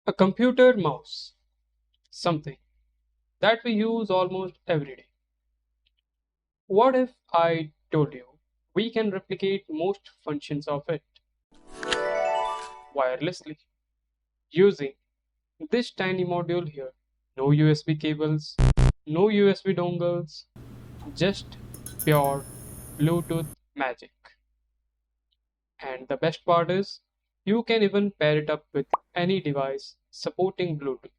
A computer mouse, something that we use almost every day. What if I told you we can replicate most functions of it wirelessly using this tiny module here? No USB cables, no USB dongles, just pure Bluetooth magic. And the best part is, you can even pair it up with any device supporting Bluetooth,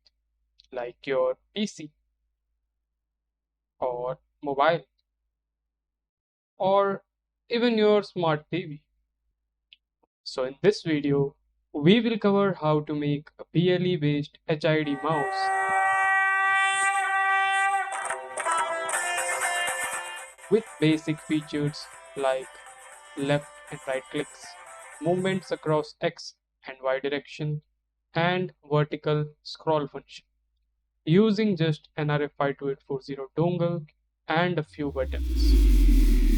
like your PC or mobile or even your smart TV. So in this video, we will cover how to make a BLE based HID mouse with basic features like left and right clicks, movements across X and Y direction, and vertical scroll function using just NRF52840 dongle and a few buttons.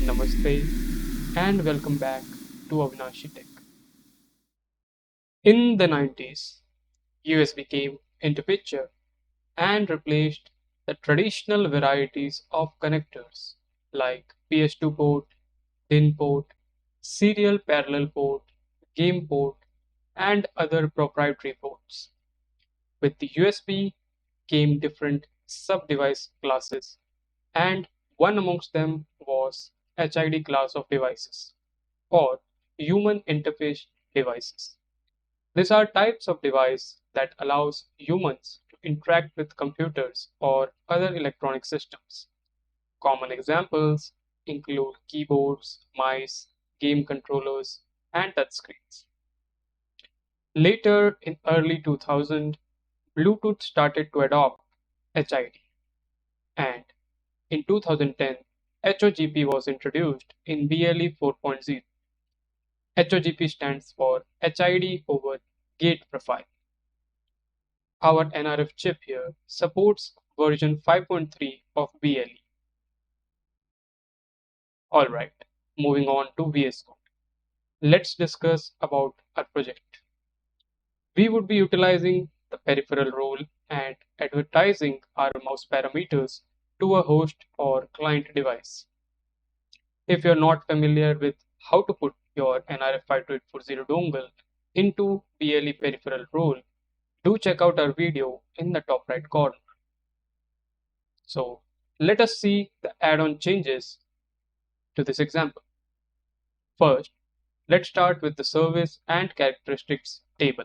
Namaste and welcome back to Avinashee Tech. In the 90s, USB came into picture and replaced the traditional varieties of connectors like PS2 port, DIN port, serial parallel port, game port, and other proprietary ports. With the USB came different sub-device classes, and one amongst them was HID class of devices, or human interface devices. These are types of device that allows humans to interact with computers or other electronic systems. Common examples include keyboards, mice, game controllers, and touchscreens. Later in early 2000, Bluetooth started to adopt HID, and in 2010, HOGP was introduced in BLE 4.0. HOGP stands for HID over gate profile. Our NRF chip here supports version 5.3 of BLE. Alright, moving on to VS Code. Let's discuss about our project. We would be utilizing the peripheral role and advertising our mouse parameters to a host or client device. If you're not familiar with how to put your NRF52840 dongle into BLE peripheral role, do check out our video in the top right corner. So let us see the add-on changes to this example. First, let's start with the service and characteristics table.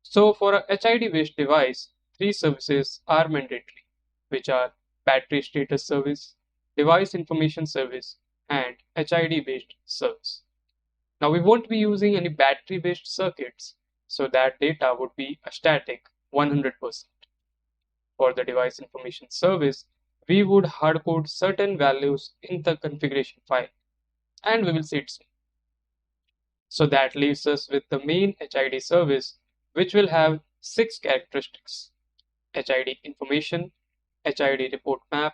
So for a HID based device, three services are mandatory, which are battery status service, device information service, and HID based service. Now we won't be using any battery based circuits, so that data would be a static 100%. For the device information service, we would hardcode certain values in the configuration file, and we will see it soon. So that leaves us with the main HID service, which will have 6 characteristics: HID information, HID report map,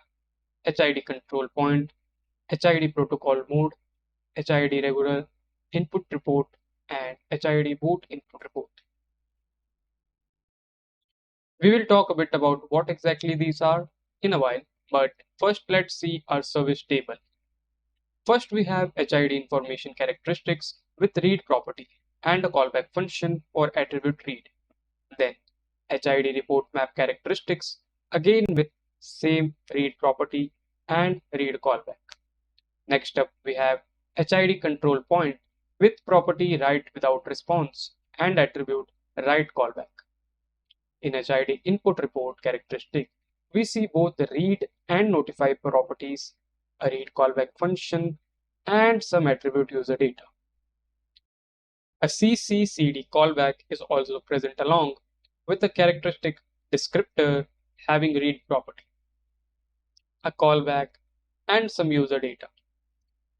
HID control point, HID protocol mode, HID regular input report, and HID boot input report. We will talk a bit about what exactly these are in a while, but first let's see our service table. First, we have HID information characteristics with read property and a callback function for attribute read. Then HID report map characteristics, again with same read property and read callback. Next up, we have HID control point with property write without response and attribute write callback. In HID input report characteristic, we see both the read and notify properties, a read callback function, and some attribute user data. A CC/CD callback is also present along with a characteristic descriptor having read property, a callback, and some user data.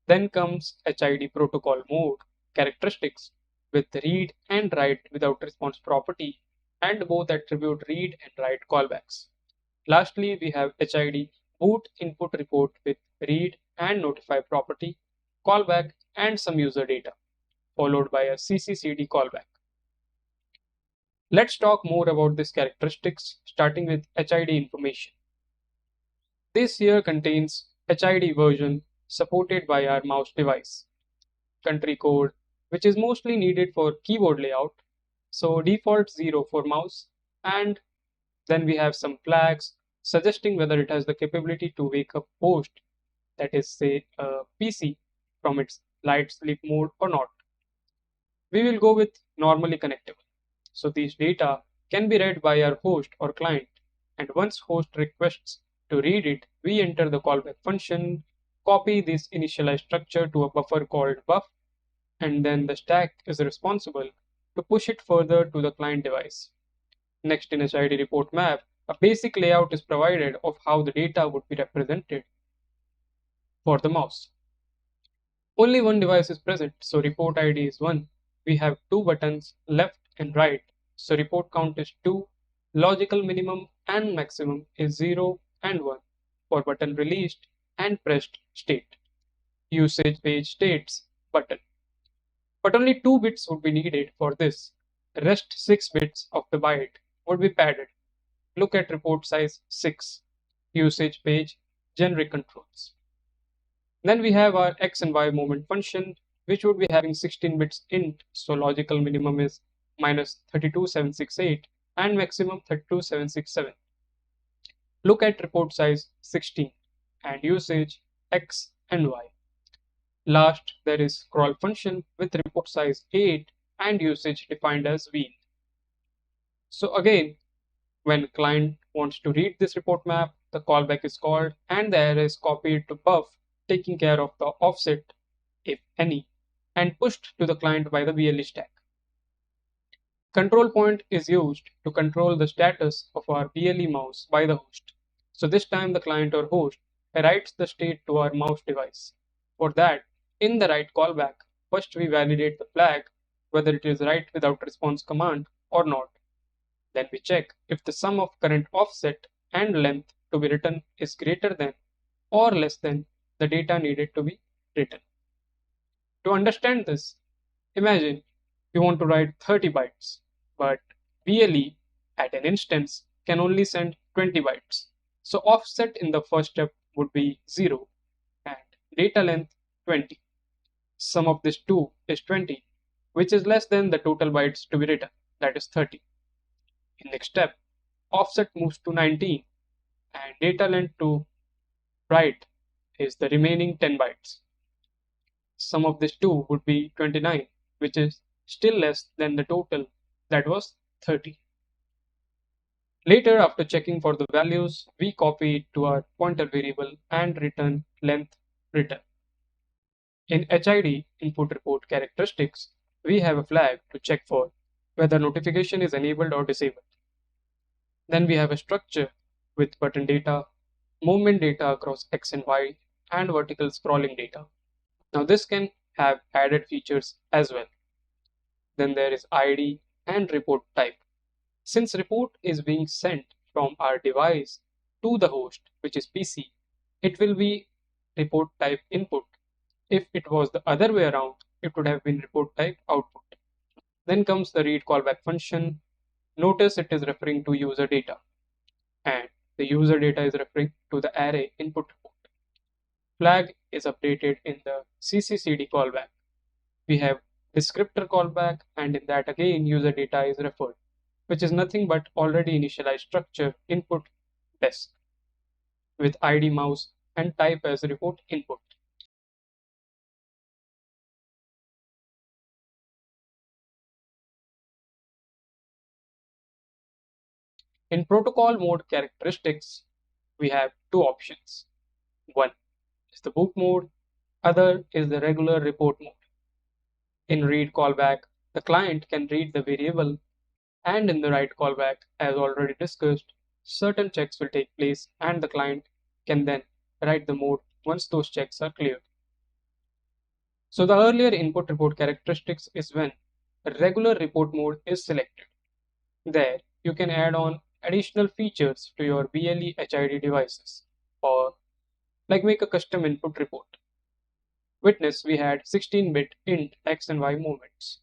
Then comes HID protocol mode characteristics with read and write without response property and both attribute read and write callbacks. Lastly, we have HID boot input report with read and notify property, callback, and some user data, followed by a CC/CD callback. Let's talk more about these characteristics, starting with HID information. This here contains HID version supported by our mouse device, country code, which is mostly needed for keyboard layout, so default 0 for mouse, and then we have some flags suggesting whether it has the capability to wake up host, that is say a PC, from its light sleep mode or not. We will go with normally connectable. So these data can be read by our host or client, and once host requests to read it, we enter the callback function, copy this initialized structure to a buffer called buff, and then the stack is responsible to push it further to the client device. Next, in HID report map, a basic layout is provided of how the data would be represented for the mouse. Only one device is present, so report ID is 1. We have two buttons, left and right, so report count is 2. Logical minimum and maximum is 0 and 1 for button released and pressed state. Usage page states button. But only 2 bits would be needed for this. The rest 6 bits of the byte would be padded. Look at report size 6. Usage page generic controls. Then we have our x and y movement function, which would be having 16 bits int, so logical minimum is minus 32768 and maximum 32767. Look at report size 16 and usage x and y. Last, there is scroll function with report size 8 and usage defined as wheel. So again, when client wants to read this report map, the callback is called and the array is copied to buff, taking care of the offset, if any, and pushed to the client by the BLE stack. Control point is used to control the status of our BLE mouse by the host. So this time the client or host writes the state to our mouse device. For that, in the write callback, first we validate the flag whether it is write without response command or not. Then we check if the sum of current offset and length to be written is greater than or less than the data needed to be written. To understand this, imagine you want to write 30 bytes, but BLE at an instance can only send 20 bytes. So offset in the first step would be 0 and data length 20. Sum of this 2 is 20, which is less than the total bytes to be written, that is 30. In next step, offset moves to 19 and data length to write is the remaining 10 bytes. Sum of these two would be 29, which is still less than the total, that was 30. Later, after checking for the values, we copy it to our pointer variable and return length return. In HID input report characteristics, we have a flag to check for whether notification is enabled or disabled. Then we have a structure with button data, movement data across X and Y, and vertical scrolling data. Now this can have added features as well. Then there is ID and report type. Since report is being sent from our device to the host, which is PC, it will be report type input. If it was the other way around, it would have been report type output. Then comes the read callback function. Notice it is referring to user data, and the user data is referring to the array input report. Flag is updated in the CCCD callback. We have descriptor callback, and in that again user data is referred, which is nothing but already initialized structure input desk with ID mouse and type as report input. In protocol mode characteristics, we have two options. One is the boot mode, other is the regular report mode. In read callback, the client can read the variable, and in the write callback, as already discussed, certain checks will take place and the client can then write the mode once those checks are cleared. So the earlier input report characteristics is when a regular report mode is selected. There, you can add on additional features to your BLE HID devices, or like make a custom input report. Witness, we had 16-bit int x and y movements.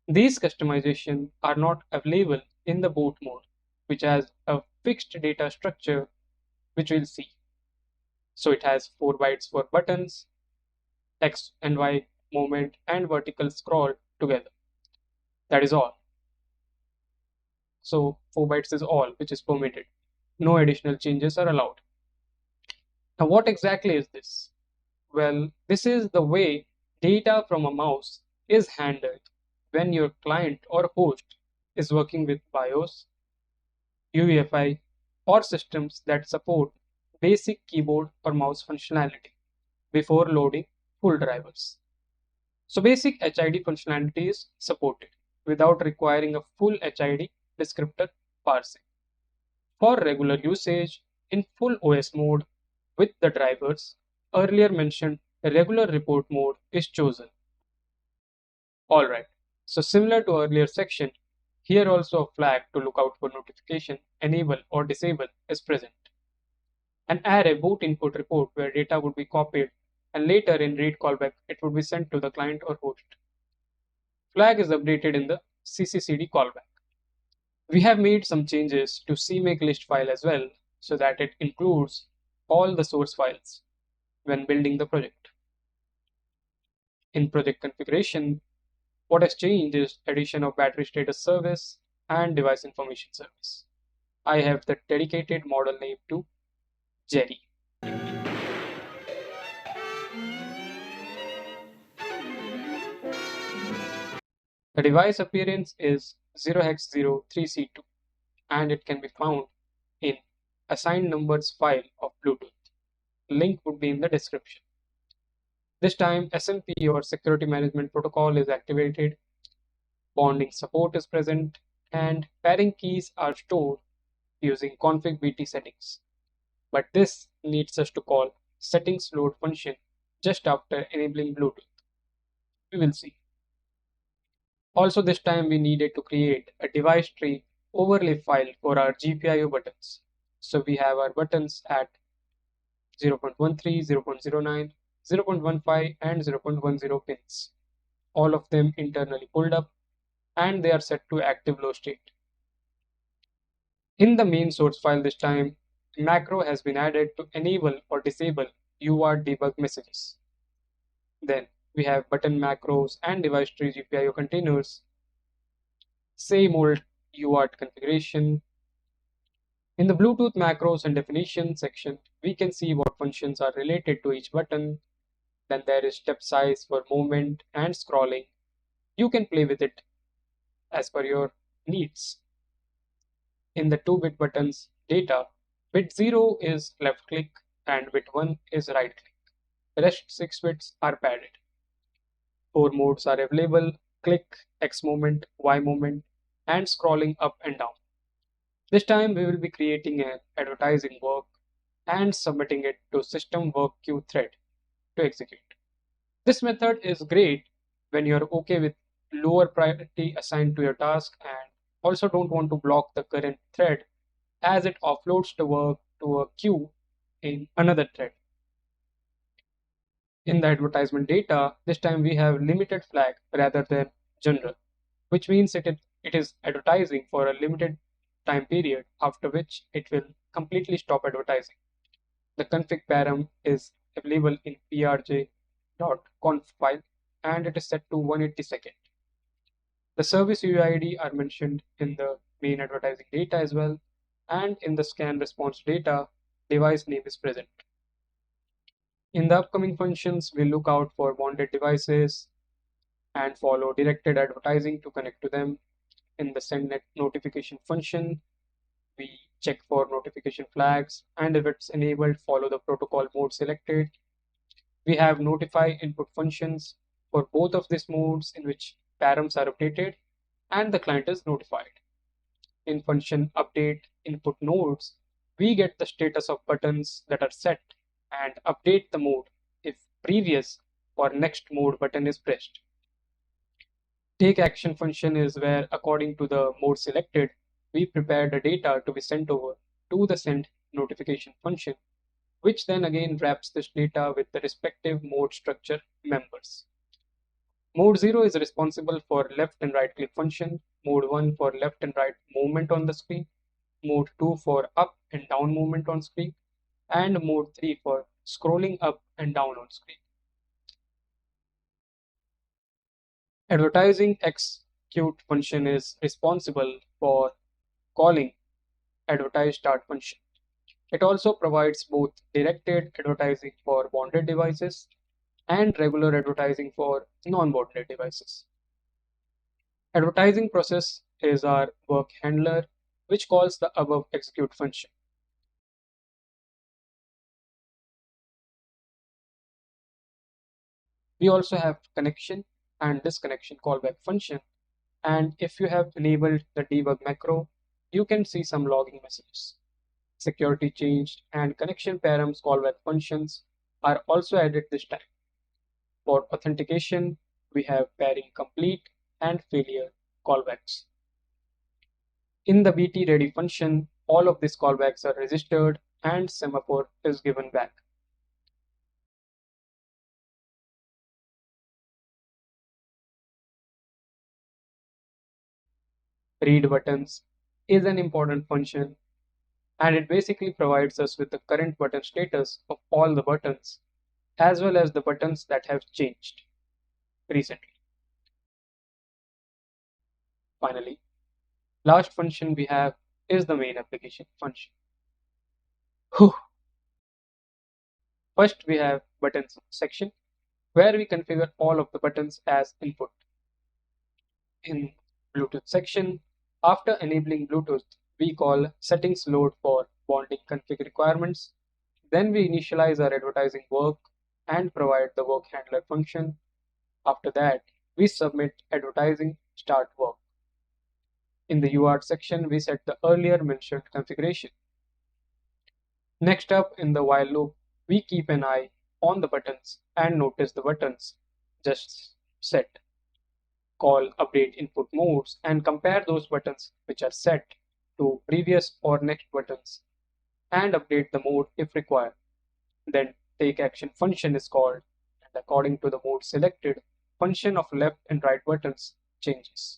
These customizations are not available in the boot mode, which has a fixed data structure, which we'll see. So it has 4 bytes for buttons, X and Y movement, and vertical scroll together. That is all. So 4 bytes is all which is permitted. No additional changes are allowed. Now, what exactly is this? Well, this is the way data from a mouse is handled when your client or host is working with BIOS, UEFI, or systems that support basic keyboard or mouse functionality before loading full drivers. So basic HID functionality is supported without requiring a full HID descriptor parsing. For regular usage in full OS mode with the drivers, earlier mentioned regular report mode is chosen. Alright, so similar to earlier section, here also a flag to look out for notification, enable or disable is present. An array boot input report where data would be copied and later in read callback it would be sent to the client or host. Flag is updated in the CCCD callback. We have made some changes to CMake list file as well so that it includes all the source files when building the project. In project configuration, what has changed is addition of battery status service and device information service. I have the dedicated model name to Jerry. The device appearance is 0x03C2 and it can be found in assigned numbers file of Bluetooth. Link would be in the description. This time SMP or security management protocol is activated, bonding support is present, and pairing keys are stored using config BT settings. But this needs us to call settings load function just after enabling Bluetooth. We will see. Also this time we needed to create a device tree overlay file for our GPIO buttons. So we have our buttons at 0.13, 0.09, 0.15 and 0.10 pins. All of them internally pulled up and they are set to active low state. In the main source file this time, macro has been added to enable or disable UART debug messages. Then we have button macros and device tree GPIO containers, same old UART configuration. In the Bluetooth macros and definition section, we can see what functions are related to each button. Then there is step size for movement and scrolling. You can play with it as per your needs. In the 2-bit buttons data, bit 0 is left click and bit 1 is right click. The rest 6 bits are padded. 4 modes are available: click, X movement, Y movement, and scrolling up and down. This time we will be creating an advertising work and submitting it to system work queue thread to execute. This method is great when you're okay with lower priority assigned to your task and also don't want to block the current thread as it offloads the work to a queue in another thread. In the advertisement data, this time we have limited flag rather than general, which means it is advertising for a limited time period after which it will completely stop advertising. The config param is available in prj.conf file and it is set to 180 seconds. The service UID are mentioned in the main advertising data as well, and in the scan response data, device name is present. In the upcoming functions, we look out for bonded devices and follow directed advertising to connect to them. In the send net notification function, we check for notification flags, and if it's enabled, follow the protocol mode selected. We have notify input functions for both of these modes in which params are updated and the client is notified. In function update input nodes, we get the status of buttons that are set and update the mode if previous or next mode button is pressed. Take action function is where, according to the mode selected, we prepare the data to be sent over to the send notification function, which then again wraps this data with the respective mode structure members. Mode 0 is responsible for left and right click function, Mode 1 for left and right movement on the screen, Mode 2 for up and down movement on screen, and Mode 3 for scrolling up and down on screen. Advertising execute function is responsible for calling advertise start function. It also provides both directed advertising for bonded devices and regular advertising for non-bonded devices. Advertising process is our work handler, which calls the above execute function. We also have connection and disconnection callback function. And if you have enabled the debug macro, you can see some logging messages. Security changed and connection params callback functions are also added this time. For authentication, we have pairing complete and failure callbacks. In the BT ready function, all of these callbacks are registered and semaphore is given back. Read buttons is an important function, and it basically provides us with the current button status of all the buttons as well as the buttons that have changed recently. Finally, last function we have is the main application function. Whew. First, we have buttons section where we configure all of the buttons as input. In Bluetooth section, after enabling Bluetooth, we call settings load for bonding config requirements. Then we initialize our advertising work and provide the work handler function. After that, we submit advertising start work. In the UART section, we set the earlier mentioned configuration. Next up, in the while loop, we keep an eye on the buttons and notice the buttons just set. Call update input modes and compare those buttons which are set to previous or next buttons and update the mode if required. Then take action function is called, and according to the mode selected, function of left and right buttons changes.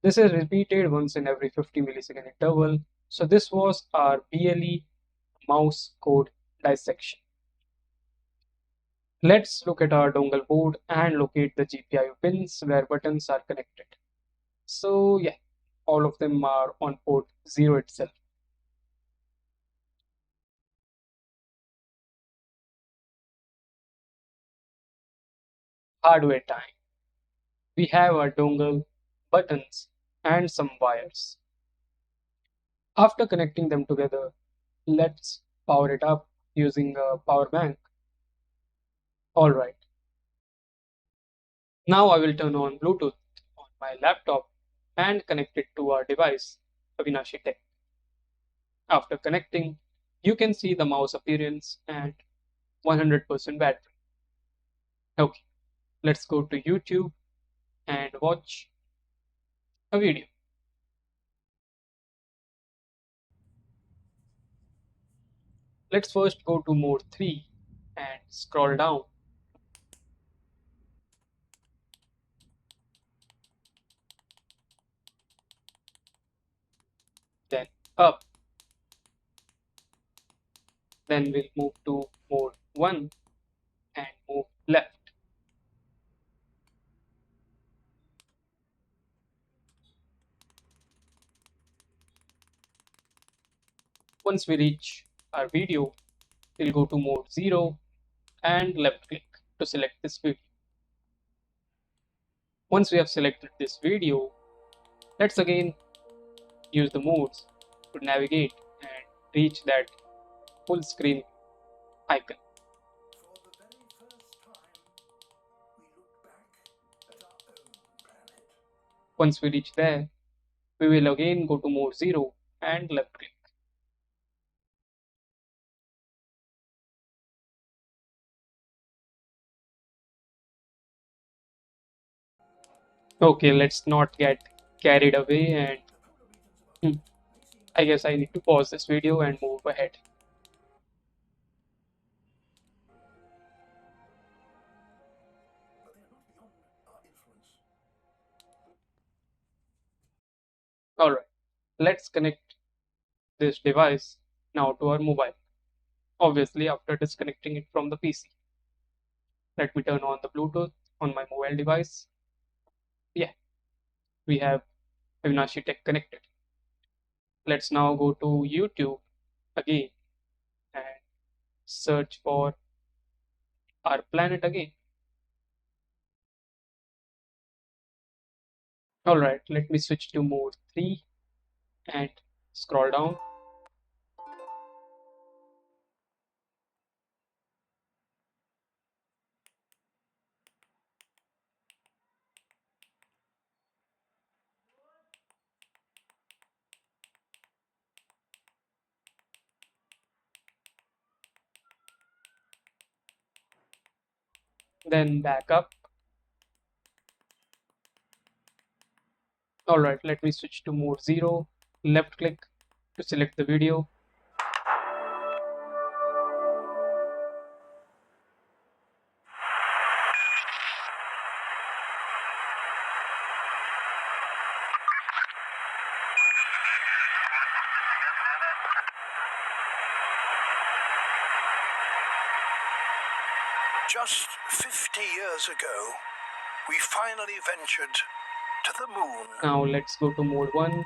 This is repeated once in every 50 millisecond interval. So this was our BLE mouse code dissection. Let's look at our dongle board and locate the GPIO pins where buttons are connected. So yeah, all of them are on port 0 itself. Hardware time. We have our dongle, buttons, and some wires. After connecting them together, let's power it up using a power bank. Alright. Now I will turn on Bluetooth on my laptop and connect it to our device, Avinashee Tech. After connecting, you can see the mouse appearance and 100% battery. Okay, let's go to YouTube and watch a video. Let's first go to mode 3 and scroll down. Then up. Then we'll move to mode 1 and move left. Once we reach our video, we'll go to mode 0 and left click to select this video. Once we have selected this video, let's again use the modes to navigate and reach that full screen icon. Once we reach there, we will again go to mode 0 and left click. Okay, let's not get carried away and I guess I need to pause this video and move ahead. Alright, let's connect this device now to our mobile. Obviously, after disconnecting it from the PC. Let me turn on the Bluetooth on my mobile device. Yeah, we have Avinashee Tech connected. Let's now go to YouTube again and search for our planet again. Alright, let me switch to mode 3 and scroll down. Then back up. Alright, let me switch to mode 0. Left click to select the video. Just 50 years ago, we finally ventured to the moon. Now let's go to mode 1,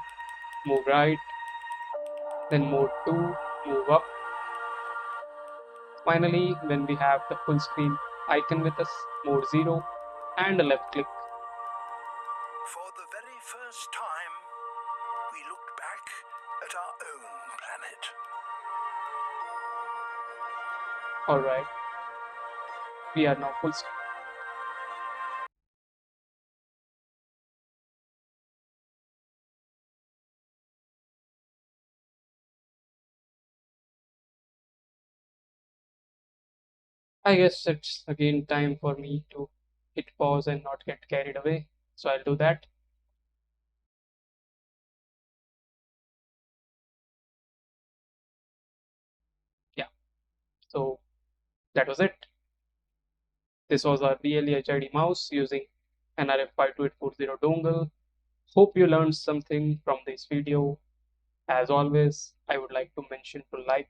move right, then mode 2, move up. Finally, when we have the full screen icon with us, mode 0 and a left click. For the very first time, we looked back at our own planet. Alright, we are now full screen. I guess it's again time for me to hit pause and not get carried away. So I'll do that. Yeah, so that was it. This was our BLE HID mouse using NRF52840 Dongle. Hope you learned something from this video. As always, I would like to mention to like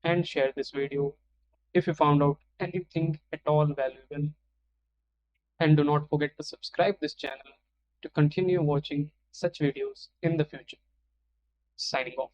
and share this video if you found out anything at all valuable. And do not forget to subscribe this channel to continue watching such videos in the future. Signing off.